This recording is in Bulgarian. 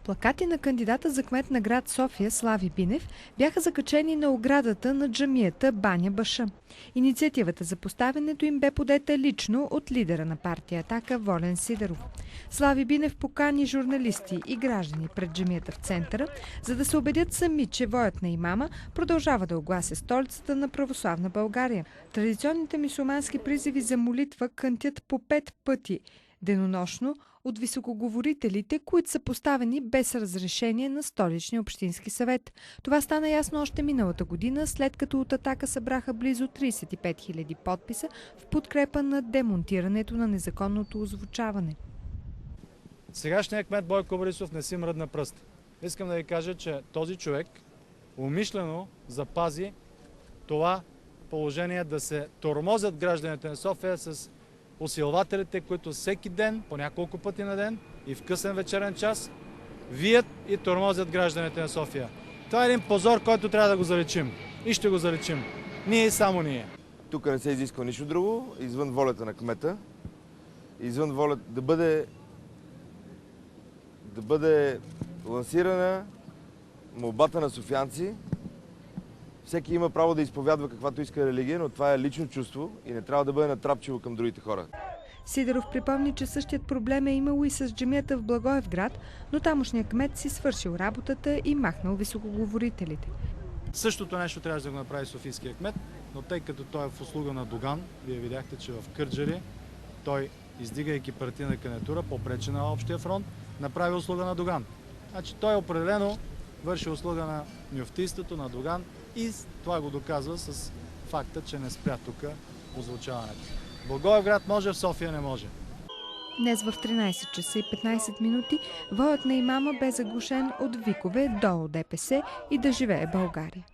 Плакати на кандидата за кмет на град София Слави Бинев бяха закачени на оградата на джамията Баня Баша. Инициативата за поставянето им бе подета лично от лидера на партия Атака Волен Сидеров. Слави Бинев покани журналисти и граждани пред джамията в центъра, за да се убедят сами, че воят на имама продължава да оглася столицата на православна България. Традиционните мюсюлмански призиви за молитва кънтят по 5 пъти денонощно от високоговорителите, които са поставени без разрешение на Столичния общински съвет. Това стана ясно още миналата година, след като от Атака събраха близо 35 000 подписа в подкрепа на демонтирането на незаконното озвучаване. Сегашният кмет Бойко Борисов не си мръдна пръст. Искам да ви кажа, че този човек умишлено запази това положение да се тормозят гражданите на София с усилвателите, които всеки ден, по няколко пъти на ден и в късен вечерен час, вият и тормозят гражданите на София. Това е един позор, който трябва да го заличим. И ще го заличим. Ние и само ние. Тук не се изисква нищо друго, извън волята на кмета, извън волята да бъде лансирана молбата на софиянци. Всеки има право да изповядва каквато иска религия, но това е лично чувство и не трябва да бъде натрапчиво към другите хора. Сидеров припомни, че същият проблем е имало и с джамията в Благоевград, но тамошният кмет си свършил работата и махнал високоговорителите. Същото нещо трябваше да го направи софийския кмет, но тъй като той е в услуга на Доган, вие видяхте, че в Кърджали той, издигайки партийна кандидатура, попречи на общия фронт, направи услуга на Доган. Значи той определено върши услуга на мюфтийството, на Доган и това го доказва с факта, че не спря тук озвучаването. Благоевград може, в София не може. Днес в 13 часа и 15 минути воят на имама бе заглушен от викове "Долу ДПС" и "Да живее България".